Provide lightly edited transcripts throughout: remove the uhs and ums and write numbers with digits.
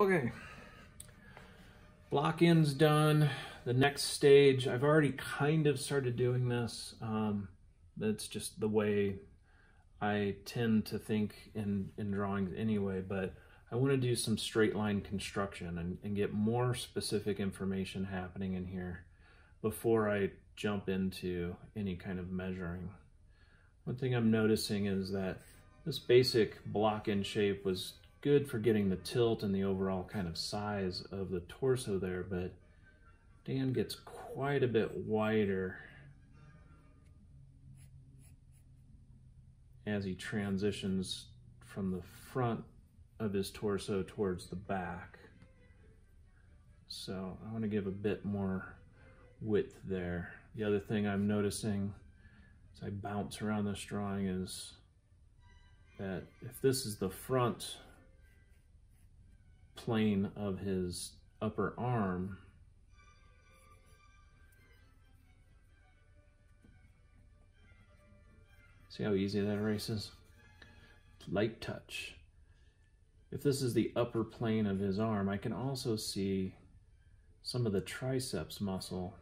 Okay, block in's done. The next stage, I've already kind of started doing this. That's just the way I tend to think in drawings anyway, but I want to do some straight line construction and get more specific information happening in here before I jump into any kind of measuring. One thing I'm noticing is that this basic block in shape was good for getting the tilt and the overall kind of size of the torso there, but Dan gets quite a bit wider as he transitions from the front of his torso towards the back. So I want to give a bit more width there. The other thing I'm noticing as I bounce around this drawing is that if this is the front plane of his upper arm, see how easy that erases? Light touch. If this is the upper plane of his arm, I can also see some of the triceps muscle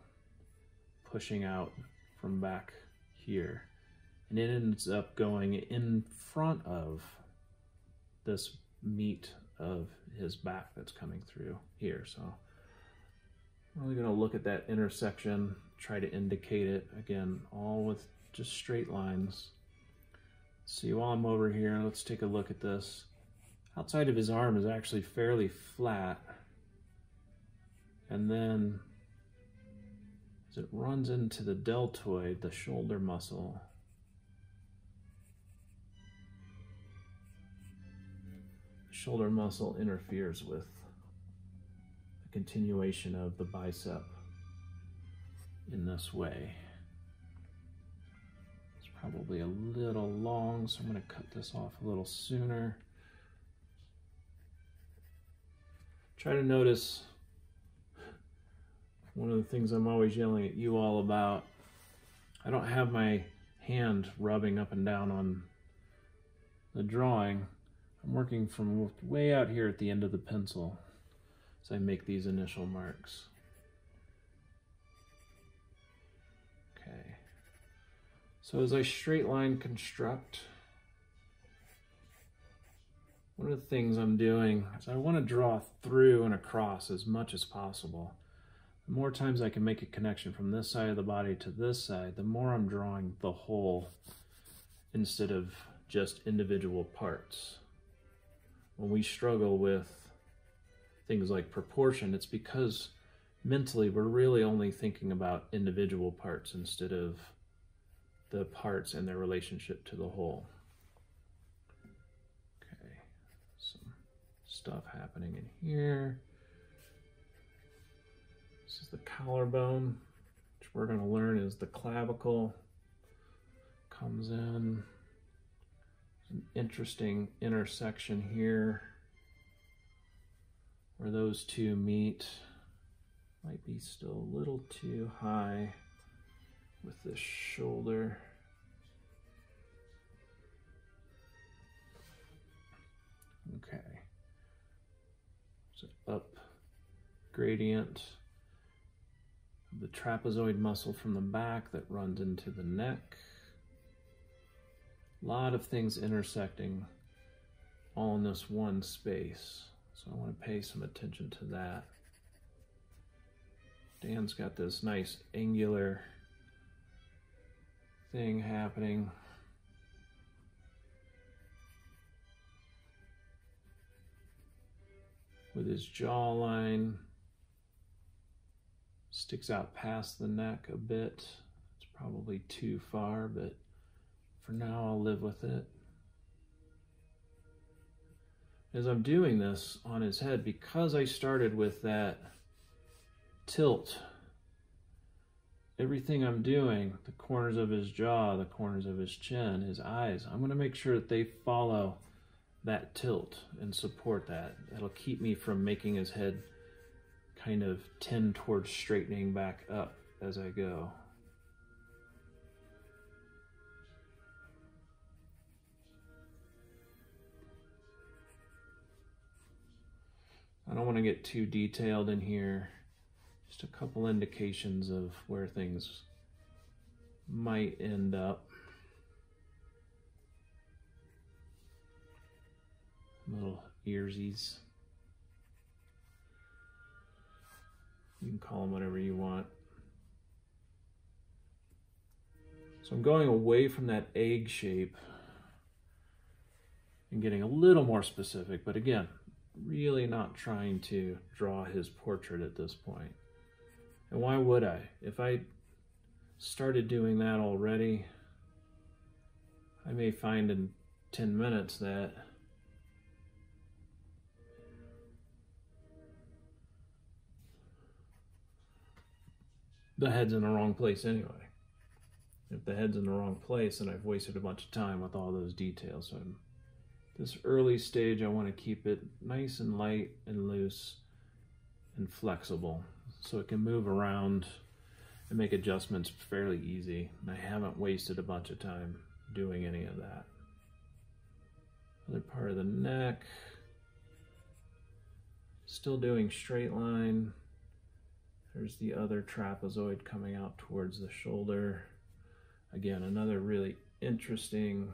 pushing out from back here. And it ends up going in front of this meat of his back that's coming through here. So I'm really gonna look at that intersection, try to indicate it, again, all with just straight lines. See, while I'm over here, let's take a look at this. Outside of his arm is actually fairly flat. And then as it runs into the deltoid, the shoulder muscle, the shoulder muscle interferes with the continuation of the bicep in this way. It's probably a little long, so I'm going to cut this off a little sooner. Try to notice one of the things I'm always yelling at you all about. I don't have my hand rubbing up and down on the drawing. I'm working from way out here at the end of the pencil as I make these initial marks. Okay. So as I straight line construct, one of the things I'm doing is I want to draw through and across as much as possible. The more times I can make a connection from this side of the body to this side, the more I'm drawing the whole instead of just individual parts. When we struggle with things like proportion, it's because mentally we're really only thinking about individual parts instead of the parts and their relationship to the whole. Okay, some stuff happening in here. This is the collarbone, which we're going to learn is the clavicle comes in. An interesting intersection here where those two meet. Might be still a little too high with this shoulder. Okay. So up gradient. The trapezoid muscle from the back that runs into the neck. A lot of things intersecting all in this one space. So I want to pay some attention to that. Dan's got this nice angular thing happening. With his jawline. Sticks out past the neck a bit. It's probably too far, but for now I'll live with it. As I'm doing this on his head, because I started with that tilt, everything I'm doing, the corners of his jaw, the corners of his chin, his eyes, I'm going to make sure that they follow that tilt and support that. That'll keep me from making his head kind of tend towards straightening back up as I go. I don't want to get too detailed in here. Just a couple indications of where things might end up. Little earsies. You can call them whatever you want. So I'm going away from that egg shape and getting a little more specific, but again, really not trying to draw his portrait at this point. And why would I? If I started doing that already, I may find in 10 minutes that the head's in the wrong place anyway. If the head's in the wrong place, then I've wasted a bunch of time with all those details. So this early stage, I want to keep it nice and light and loose and flexible so it can move around and make adjustments fairly easy. And I haven't wasted a bunch of time doing any of that. Other part of the neck, still doing straight line. There's the other trapezoid coming out towards the shoulder. Again, another really interesting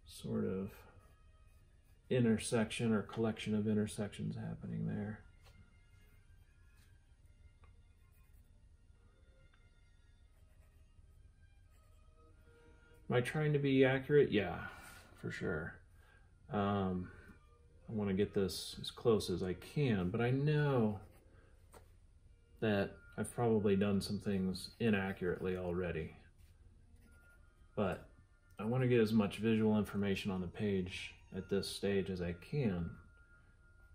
sort of intersection or collection of intersections happening there. Am I trying to be accurate? Yeah, for sure. I want to get this as close as I can, but I know that I've probably done some things inaccurately already. But I want to get as much visual information on the page at this stage as I can,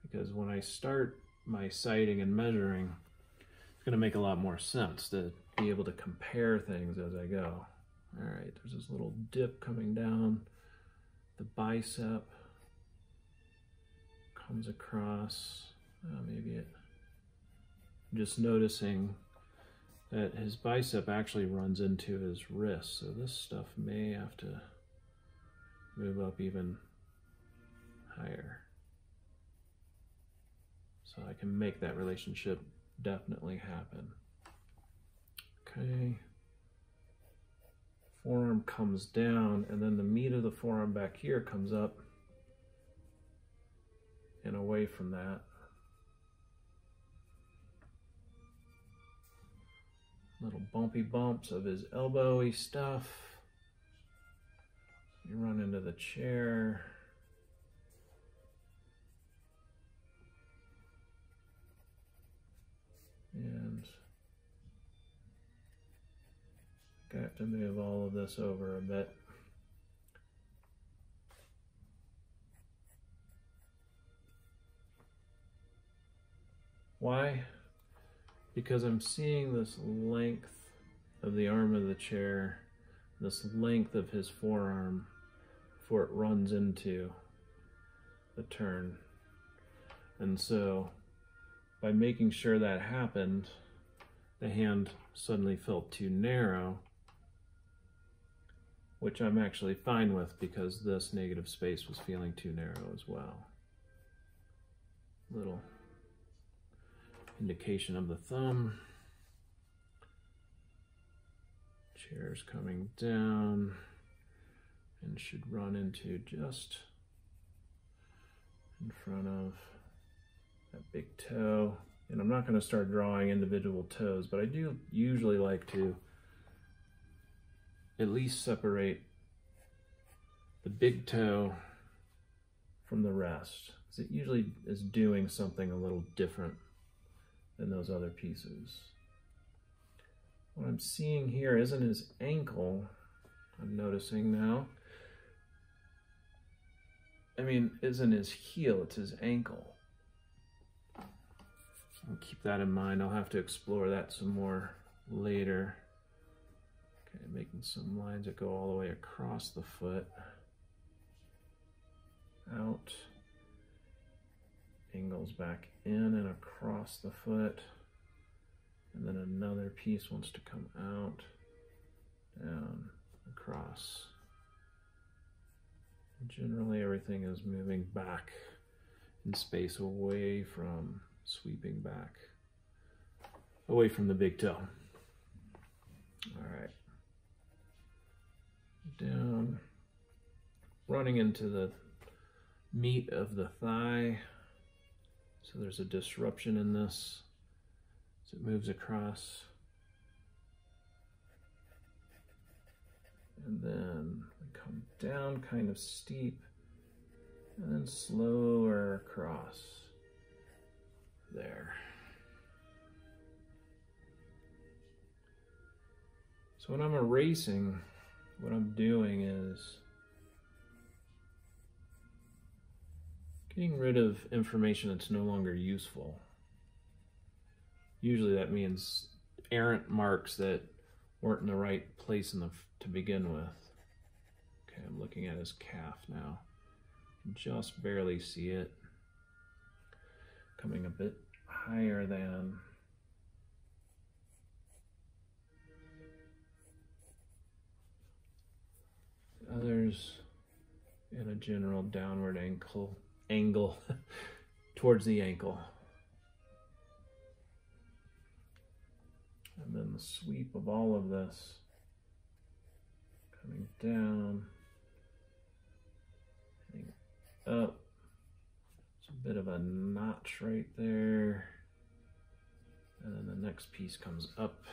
because when I start my sighting and measuring, it's going to make a lot more sense to be able to compare things as I go. All right, there's this little dip coming down. The bicep comes across, maybe it, just noticing that his bicep actually runs into his wrist, so this stuff may have to move up even higher. So I can make that relationship definitely happen. Okay. Forearm comes down, and then the meat of the forearm back here comes up and away from that. Little bumpy bumps of his elbowy stuff. You run into the chair. And I have to move all of this over a bit. Why? Because I'm seeing this length of the arm of the chair, this length of his forearm before it runs into the turn. And so by making sure that happened, the hand suddenly felt too narrow, which I'm actually fine with because this negative space was feeling too narrow as well. Little indication of the thumb. Chair's coming down and should run into just in front of that big toe. And I'm not going to start drawing individual toes, but I do usually like to at least separate the big toe from the rest, because it usually is doing something a little different than those other pieces. What I'm seeing here isn't his ankle, I'm noticing now. I mean, isn't his heel, it's his ankle. I'll keep that in mind. I'll have to explore that some more later. Okay, making some lines that go all the way across the foot. Out. Angles back in and across the foot. And then another piece wants to come out, down, across. Generally everything is moving back in space away from sweeping back, away from the big toe. All right. Down, running into the meat of the thigh. So there's a disruption in this as it moves across. And then we come down kind of steep and then slower across there. So when I'm erasing, what I'm doing is getting rid of information that's no longer useful. Usually that means errant marks that weren't in the right place to begin with. Okay, I'm looking at his calf now. Just barely see it. Coming a bit higher than. Others in a general downward angle towards the ankle. And then the sweep of all of this coming down, heading up. There's a bit of a notch right there. And then the next piece comes up.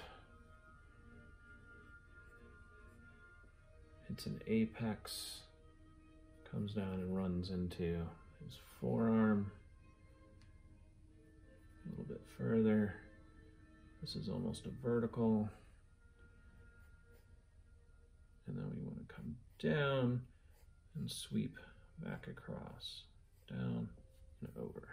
It's an apex, comes down and runs into his forearm. A little bit further. This is almost a vertical. And then we want to come down and sweep back across, down and over.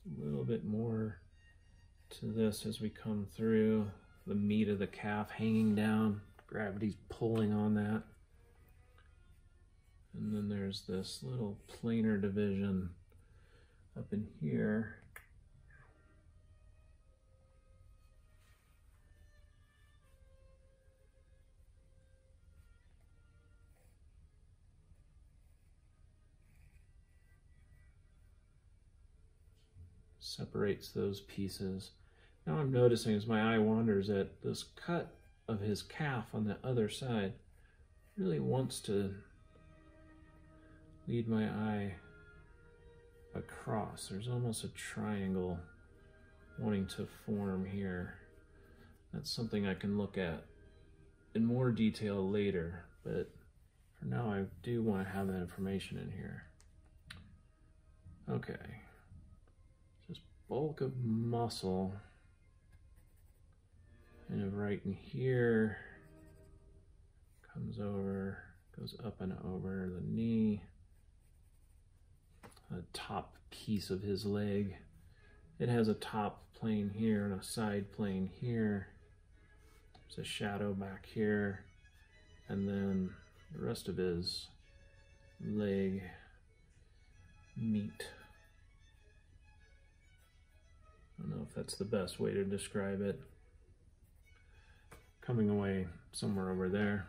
A little bit more to this as we come through. The meat of the calf hanging down, gravity's pulling on that. And then there's this little planar division up in here. Separates those pieces. Now I'm noticing as my eye wanders that this cut of his calf on the other side really wants to lead my eye across. There's almost a triangle wanting to form here. That's something I can look at in more detail later, but for now I do want to have that information in here. Okay. Bulk of muscle and right in here, comes over, goes up and over the knee, the top piece of his leg. It has a top plane here and a side plane here. There's a shadow back here, and then the rest of his leg meat. I don't know if that's the best way to describe it. Coming away somewhere over there.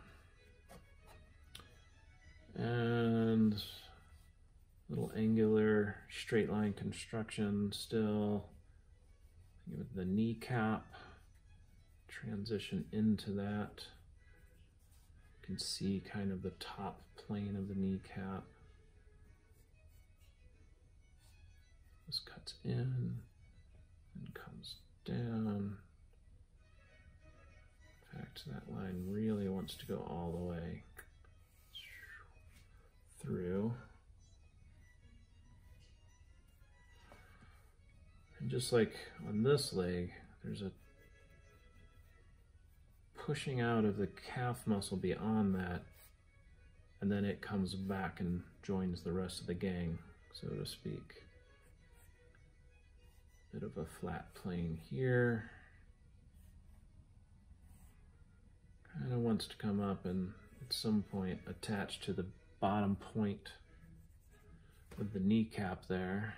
And little angular straight line construction still. Think of the kneecap. Transition into that. You can see kind of the top plane of the kneecap. This cuts in and comes down. In fact, that line really wants to go all the way through. And just like on this leg, there's a pushing out of the calf muscle beyond that, and then it comes back and joins the rest of the gang, so to speak. Bit of a flat plane here. Kind of wants to come up and at some point attach to the bottom point of the kneecap there.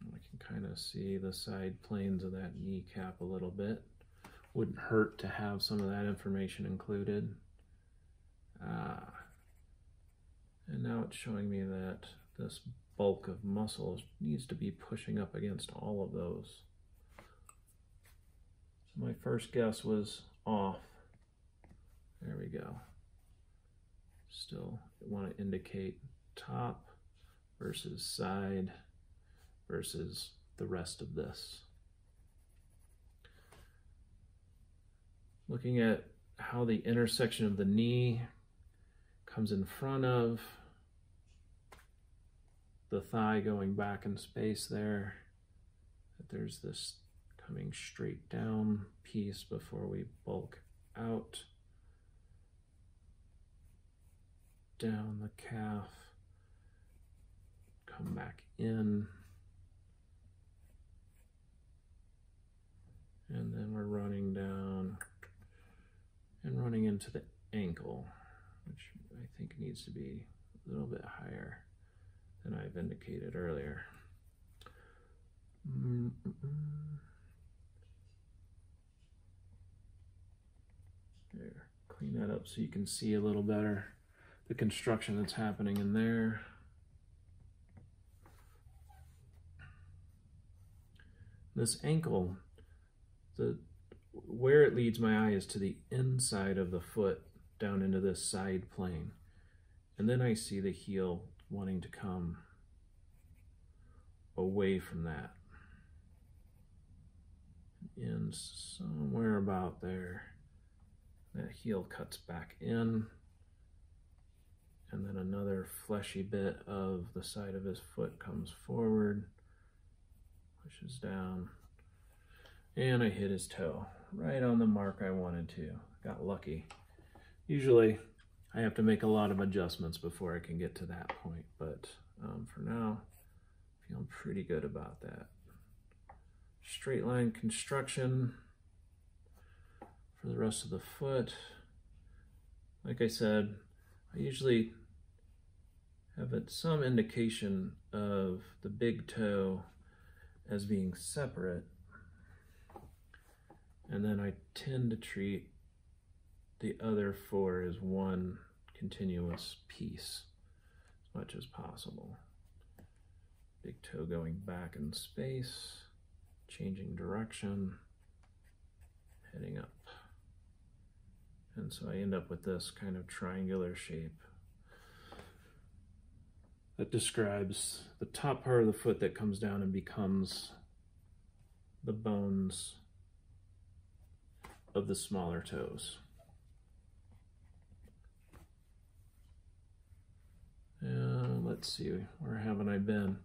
We can kind of see the side planes of that kneecap a little bit. wouldn't hurt to have some of that information included. And now it's showing me that this bulk of muscle needs to be pushing up against all of those. So my first guess was off. There we go. Still want to indicate top versus side versus the rest of this. Looking at how the intersection of the knee comes in front of the thigh going back in space there, that there's this coming straight down piece before we bulk out, down the calf, come back in, and then we're running down and running into the ankle, which I think needs to be a little bit higher than I've indicated earlier. There, clean that up so you can see a little better the construction that's happening in there. This ankle, where it leads my eye is to the inside of the foot down into this side plane. And then I see the heel wanting to come away from that. And somewhere about there, that heel cuts back in. And then another fleshy bit of the side of his foot comes forward, pushes down, and I hit his toe right on the mark I wanted to. Got lucky. Usually I have to make a lot of adjustments before I can get to that point, but for now, feeling pretty good about that. Straight line construction for the rest of the foot. Like I said, I usually have some indication of the big toe as being separate, and then I tend to treat the other four as one continuous piece as much as possible. Big toe going back in space, changing direction, heading up. And so I end up with this kind of triangular shape that describes the top part of the foot that comes down and becomes the bones of the smaller toes. Let's see, where haven't I been?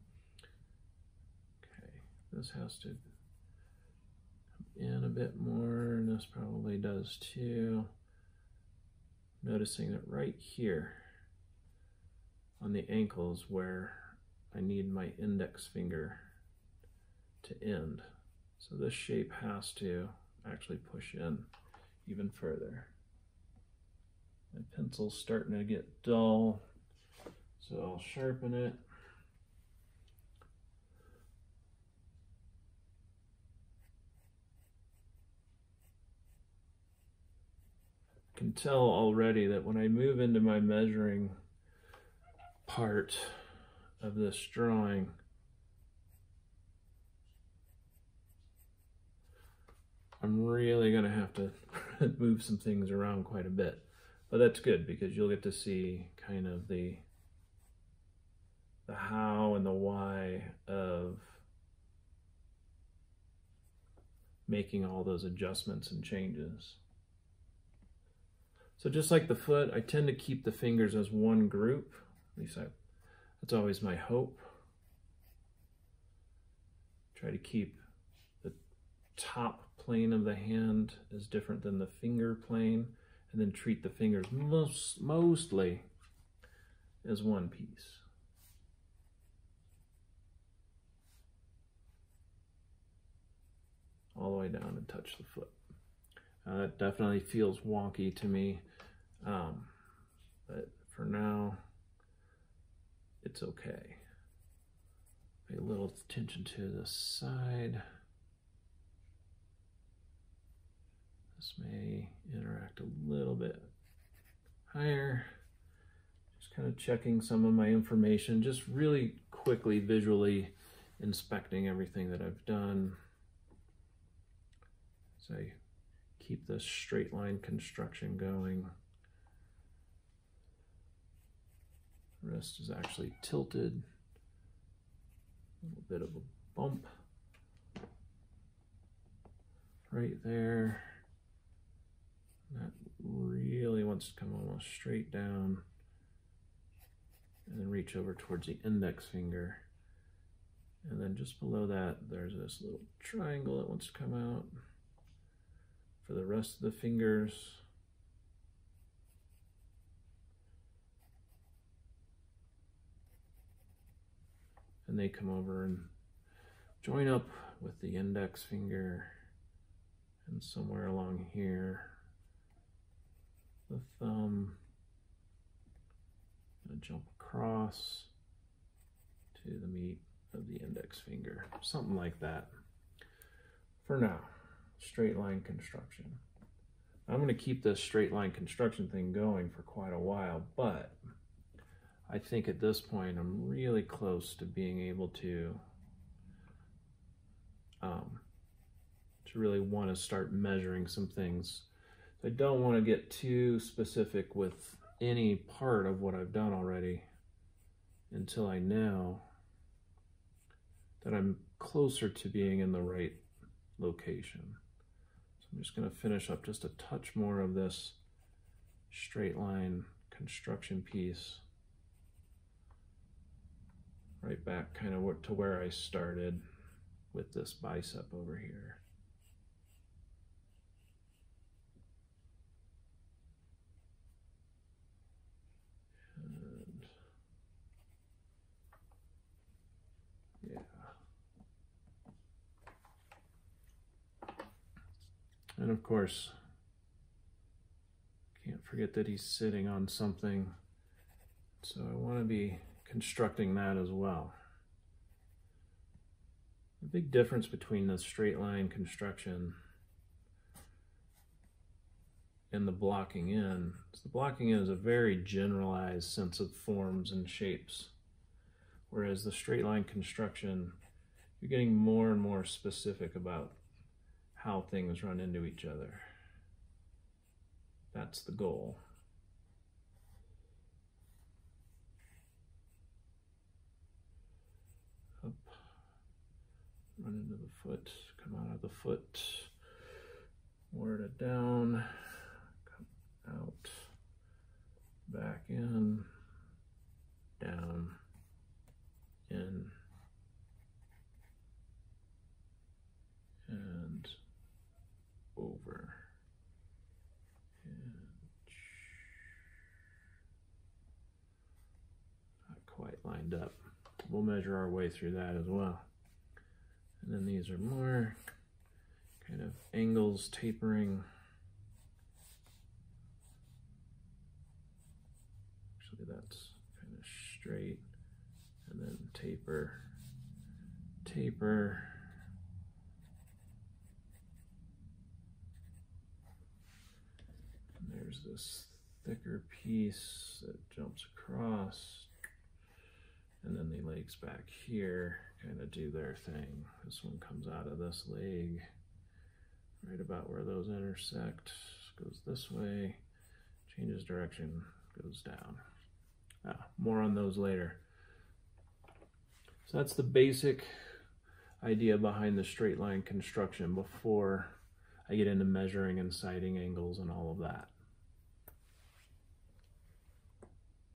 Okay, this has to come in a bit more, and this probably does too. Noticing that right here on the ankles where I need my index finger to end. So this shape has to actually push in even further. My pencil's starting to get dull, so I'll sharpen it. I can tell already that when I move into my measuring part of this drawing, I'm really going to have to move some things around quite a bit. But that's good because you'll get to see kind of the how and the why of making all those adjustments and changes. So just like the foot, I tend to keep the fingers as one group. At least that's always my hope. Try to keep the top plane of the hand as different than the finger plane, and then treat the fingers mostly as one piece. All the way down and touch the foot. That definitely feels wonky to me, but for now, it's okay. Pay a little attention to the side. This may interact a little bit higher. Just kind of checking some of my information, just really quickly visually inspecting everything that I've done. So I keep this straight line construction going. The rest is actually tilted. A little bit of a bump right there. That really wants to come almost straight down and then reach over towards the index finger. And then just below that, there's this little triangle that wants to come out. For the rest of the fingers, and they come over and join up with the index finger, and somewhere along here, the thumb, and jump across to the meat of the index finger, something like that. For now, straight line construction. I'm going to keep this straight line construction thing going for quite a while, but I think at this point I'm really close to being able to really want to start measuring some things. I don't want to get too specific with any part of what I've done already until I know that I'm closer to being in the right location. So I'm just going to finish up just a touch more of this straight line construction piece right back kind of to where I started with this bicep over here. And yeah. And of course, can't forget that he's sitting on something. So I want to be constructing that as well. The big difference between the straight line construction and the blocking in is the blocking in is a very generalized sense of forms and shapes, whereas the straight line construction, you're getting more and more specific about how things run into each other. That's the goal. Up, run into the foot, come out of the foot, ward it down, come out, back in, down, in, and over. And not quite lined up. We'll measure our way through that as well. And then these are more kind of angles tapering. Actually, that's kind of straight, and then taper, taper. And there's this thicker piece that jumps across, and then the legs back here kind of do their thing. This one comes out of this leg right about where those intersect, goes this way, changes direction, goes down. More on those later. So that's the basic idea behind the straight line construction before I get into measuring and sighting angles and all of that.